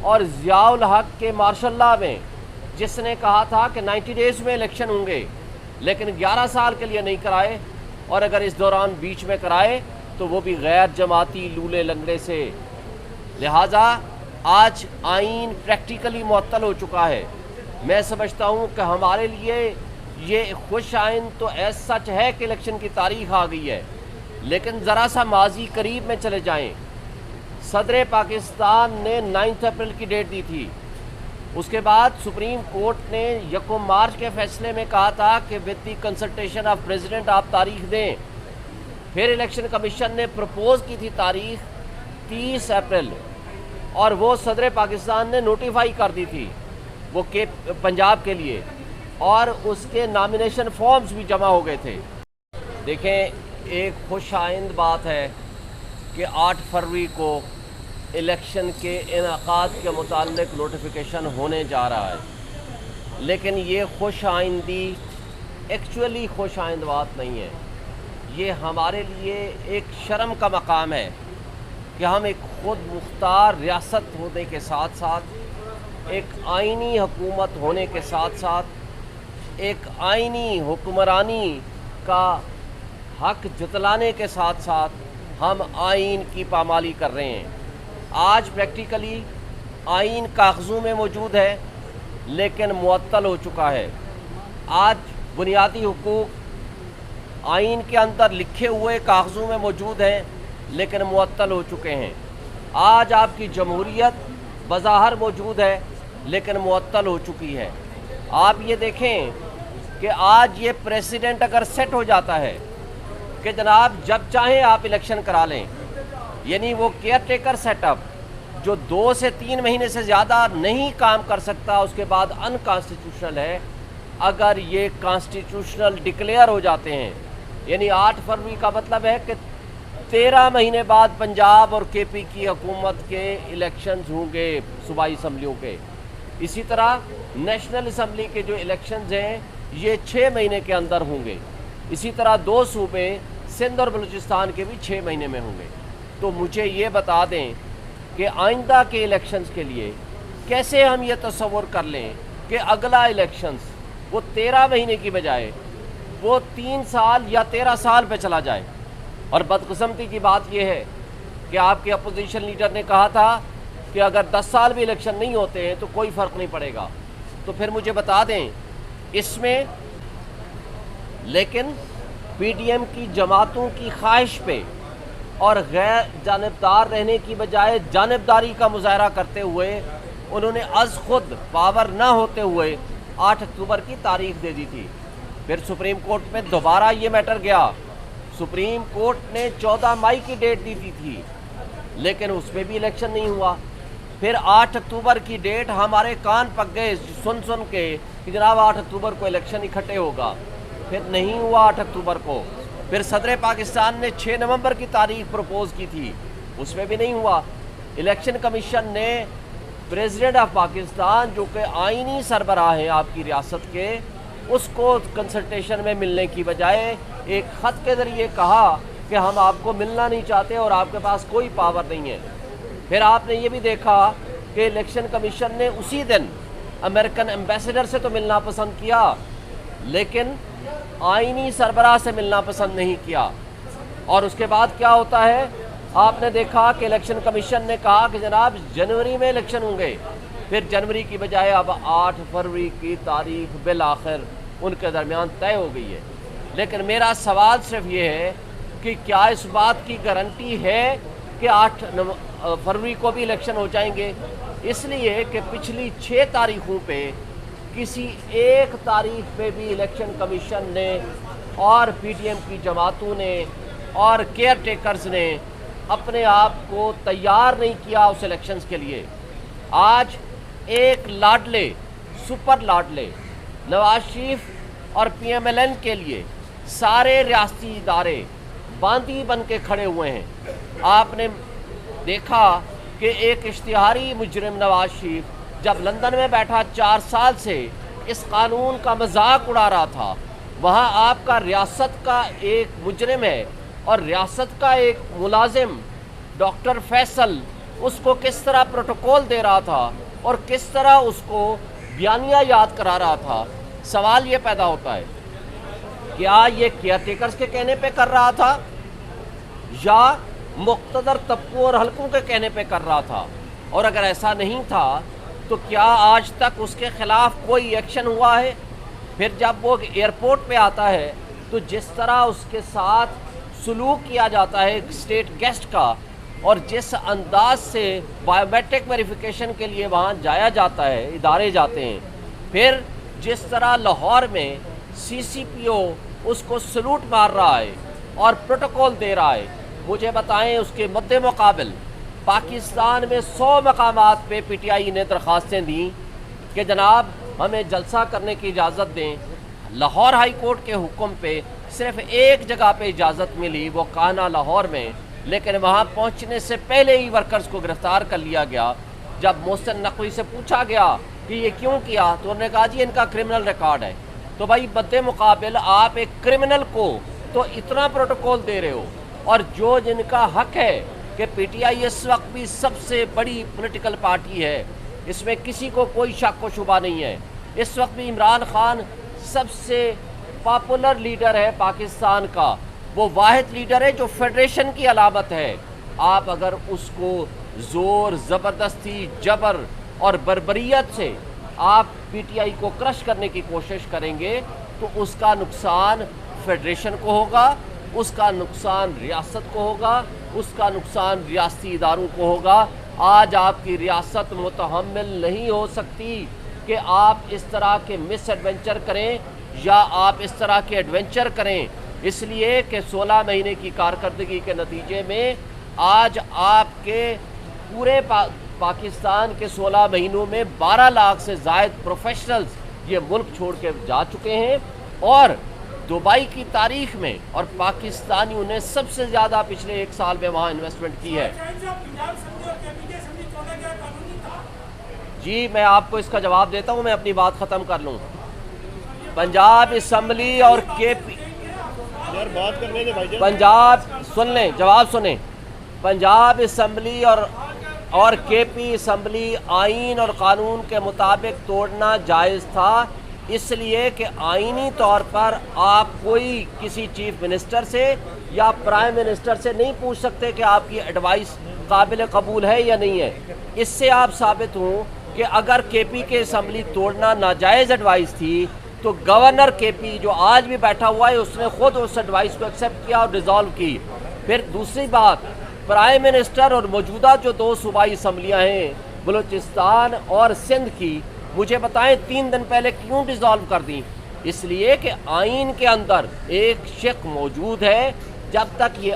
اور ضیاء الحق کے martial law میں جس نے کہا تھا کہ 90 ڈیز میں الیکشن ہوں گے لیکن 11 سال کے لیے نہیں کرائے، اور اگر اس دوران بیچ میں کرائے تو وہ بھی غیر جماعتی لولے لنگڑے سے۔ لہٰذا آج آئین پریکٹیکلی معطل ہو چکا ہے۔ میں سمجھتا ہوں کہ ہمارے لیے یہ خوش آئین تو ایس سچ ہے کہ الیکشن کی تاریخ آ گئی ہے، لیکن ذرا سا ماضی قریب میں چلے جائیں۔ صدر پاکستان نے 9 اپریل کی ڈیٹ دی تھی، اس کے بعد سپریم کورٹ نے 1 مارچ کے فیصلے میں کہا تھا کہ with the consultation of president آپ تاریخ دیں۔ پھر الیکشن کمیشن نے پروپوز کی تھی تاریخ 30 اپریل، اور وہ صدر پاکستان نے نوٹیفائی کر دی تھی وہ کہ پنجاب کے لیے، اور اس کے نامینیشن فارمز بھی جمع ہو گئے تھے۔ دیکھیں، ایک خوش آئند بات ہے کہ 8 فروری کو الیکشن کے انعقاد کے متعلق نوٹیفیکیشن ہونے جا رہا ہے، لیکن یہ خوش آئندی ایکچولی خوش آئند بات نہیں ہے۔ یہ ہمارے لیے ایک شرم کا مقام ہے کہ ہم ایک خود مختار ریاست ہونے کے ساتھ ساتھ، ایک آئینی حکومت ہونے کے ساتھ ساتھ، ایک آئینی حکمرانی کا حق جتلانے کے ساتھ ساتھ ہم آئین کی پامالی کر رہے ہیں۔ آج پریکٹیکلی آئین کاغذوں میں موجود ہے لیکن معطل ہو چکا ہے۔ آج بنیادی حقوق آئین کے اندر لکھے ہوئے کاغذوں میں موجود ہیں لیکن معطل ہو چکے ہیں۔ آج آپ کی جمہوریت بظاہر موجود ہے لیکن معطل ہو چکی ہے۔ آپ یہ دیکھیں کہ آج یہ پریسیڈنٹ اگر سیٹ ہو جاتا ہے کہ جناب جب چاہیں آپ الیکشن کرا لیں، یعنی وہ کیئر ٹیکر سیٹ اپ جو 2 سے 3 مہینے سے زیادہ نہیں کام کر سکتا، اس کے بعد ان کانسٹیٹیوشنل ہے۔ اگر یہ کانسٹیٹیوشنل ڈکلیئر ہو جاتے ہیں، یعنی 8 فروری کا مطلب ہے کہ 13 مہینے بعد پنجاب اور کے پی کی حکومت کے الیکشنز ہوں گے صوبائی اسمبلیوں کے۔ اسی طرح نیشنل اسمبلی کے جو الیکشنز ہیں یہ 6 مہینے کے اندر ہوں گے۔ اسی طرح 2 صوبے سندھ اور بلوچستان کے بھی 6 مہینے میں ہوں گے۔ تو مجھے یہ بتا دیں کہ آئندہ کے الیکشنز کے لیے کیسے ہم یہ تصور کر لیں کہ اگلا الیکشنز وہ 13 مہینے کی بجائے وہ 3 سال یا 13 سال پہ چلا جائے۔ اور بدقسمتی کی بات یہ ہے کہ آپ کے اپوزیشن لیڈر نے کہا تھا کہ اگر 10 سال بھی الیکشن نہیں ہوتے ہیں تو کوئی فرق نہیں پڑے گا۔ تو پھر مجھے بتا دیں اس میں لیکن پی ڈی ایم کی جماعتوں کی خواہش پہ اور غیر جانبدار رہنے کی بجائے جانبداری کا مظاہرہ کرتے ہوئے انہوں نے از خود پاور نہ ہوتے ہوئے 8 اکتوبر کی تاریخ دے دی تھی۔ پھر سپریم کورٹ میں دوبارہ یہ میٹر گیا، سپریم کورٹ نے 14 مئی کی ڈیٹ دی تھی لیکن اس میں بھی الیکشن نہیں ہوا۔ پھر 8 اکتوبر کی ڈیٹ ہمارے کان پک گئے سن کے کہ جناب 8 اکتوبر کو الیکشن اکٹھے ہوگا، پھر نہیں ہوا 8 اکتوبر کو۔ پھر صدر پاکستان نے 6 نومبر کی تاریخ پروپوز کی تھی، اس میں بھی نہیں ہوا۔ الیکشن کمیشن نے پریزیڈنٹ آف پاکستان جو کہ آئینی سربراہ ہیں آپ کی ریاست کے، اس کو کنسلٹیشن میں ملنے کی بجائے ایک خط کے ذریعے کہا کہ ہم آپ کو ملنا نہیں چاہتے اور آپ کے پاس کوئی پاور نہیں ہے۔ پھر آپ نے یہ بھی دیکھا کہ الیکشن کمیشن نے اسی دن امریکن ایمبیسڈر سے تو ملنا پسند کیا لیکن آئینی سربراہ سے ملنا پسند نہیں کیا۔ اور اس کے بعد کیا ہوتا ہے، آپ نے دیکھا کہ الیکشن کمیشن نے کہا کہ جناب جنوری میں الیکشن ہوں گے، پھر جنوری کی بجائے اب 8 فروری کی تاریخ بالآخر ان کے درمیان طے ہو گئی ہے۔ لیکن میرا سوال صرف یہ ہے کہ کیا اس بات کی گارنٹی ہے کہ 8 فروری کو بھی الیکشن ہو جائیں گے؟ اس لیے کہ پچھلی 6 تاریخوں پہ کسی ایک تاریخ پہ بھی الیکشن کمیشن نے اور پی ڈی ایم کی جماعتوں نے اور کیئر ٹیکرز نے اپنے آپ کو تیار نہیں کیا اس الیکشنز کے لیے۔ آج ایک لاڈلے سپر لاڈلے نواز شریف اور پی ایم ایل این کے لیے سارے ریاستی ادارے باندھی بن کے کھڑے ہوئے ہیں۔ آپ نے دیکھا کہ ایک اشتہاری مجرم نواز شریف جب لندن میں بیٹھا 4 سال سے اس قانون کا مذاق اڑا رہا تھا، وہاں آپ کا ریاست کا ایک مجرم ہے اور ریاست کا ایک ملازم ڈاکٹر فیصل اس کو کس طرح پروٹوکول دے رہا تھا اور کس طرح اس کو بیانیہ یاد کرا رہا تھا، سوال یہ پیدا ہوتا ہے کیا یہ کیئر ٹیکرز کے کہنے پہ کر رہا تھا یا مقتدر طبقوں اور حلقوں کے کہنے پہ کر رہا تھا؟ اور اگر ایسا نہیں تھا تو کیا آج تک اس کے خلاف کوئی ایکشن ہوا ہے؟ پھر جب وہ ایئرپورٹ پہ آتا ہے تو جس طرح اس کے ساتھ سلوک کیا جاتا ہے اسٹیٹ گیسٹ کا، اور جس انداز سے بائیو میٹرک ویریفیکیشن کے لیے وہاں جایا جاتا ہے، ادارے جاتے ہیں، پھر جس طرح لاہور میں سی سی پی او اس کو سلوٹ مار رہا ہے اور پروٹوکول دے رہا ہے، مجھے بتائیں اس کے مد مقابل پاکستان میں 100 مقامات پہ پی ٹی آئی نے درخواستیں دیں کہ جناب ہمیں جلسہ کرنے کی اجازت دیں۔ لاہور ہائی کورٹ کے حکم پہ صرف ایک جگہ پہ اجازت ملی، وہ کانا لاہور میں، لیکن وہاں پہنچنے سے پہلے ہی ورکرز کو گرفتار کر لیا گیا۔ جب محسن نقوی سے پوچھا گیا کہ یہ کیوں کیا تو انہوں نے کہا جی ان کا کرمنل ریکارڈ ہے۔ تو بھائی بد مقابل آپ ایک کرمنل کو تو اتنا پروٹوکول دے رہے ہو، اور جو جن کا حق ہے کہ پی ٹی آئی اس وقت بھی سب سے بڑی پولیٹیکل پارٹی ہے، اس میں کسی کو کوئی شک و شبہ نہیں ہے، اس وقت بھی عمران خان سب سے پاپولر لیڈر ہے پاکستان کا، وہ واحد لیڈر ہے جو فیڈریشن کی علامت ہے۔ آپ اگر اس کو زور، زبردستی، جبر اور بربریت سے آپ پی ٹی آئی کو کرش کرنے کی کوشش کریں گے تو اس کا نقصان فیڈریشن کو ہوگا، اس کا نقصان ریاست کو ہوگا، اس کا نقصان ریاستی اداروں کو ہوگا۔ آج آپ کی ریاست متحمل نہیں ہو سکتی کہ آپ اس طرح کے مس ایڈونچر کریں یا آپ اس طرح کے ایڈونچر کریں، اس لیے کہ 16 مہینے کی کارکردگی کے نتیجے میں آج آپ کے پورے پاکستان کے 16 مہینوں میں 12 لاکھ سے زائد پروفیشنلز یہ ملک چھوڑ کے جا چکے ہیں، اور دبئی کی تاریخ میں اور پاکستانیوں نے سب سے زیادہ پچھلے 1 سال میں وہاں انویسٹمنٹ کی ہے۔ جی میں آپ کو اس کا جواب دیتا ہوں، میں اپنی بات ختم کر لوں۔ پنجاب اسمبلی اور کے پی پنجاب سن لیں، جواب سنیں۔ پنجاب اسمبلی اور کے پی اسمبلی آئین اور قانون کے مطابق توڑنا جائز تھا، اس لیے کہ آئینی طور پر آپ کوئی کسی چیف منسٹر سے یا پرائم منسٹر سے نہیں پوچھ سکتے کہ آپ کی ایڈوائس قابل قبول ہے یا نہیں ہے۔ اس سے آپ ثابت ہوں کہ اگر کے پی کے اسمبلی توڑنا ناجائز ایڈوائس تھی تو گورنر کے پی جو آج بھی بیٹھا ہوا ہے اس نے خود اس ایڈوائس کو ایکسیپٹ کیا اور ڈیزالو کی۔ پھر دوسری بات، پرائم منسٹر اور موجودہ جو 2 صوبائی اسمبلیاں ہیں بلوچستان اور سندھ کی، مجھے بتائیں 3 دن پہلے کیوں ڈیزالو کر دیں؟ اس لیے کہ آئین کے اندر ایک شق موجود ہے، جب تک یہ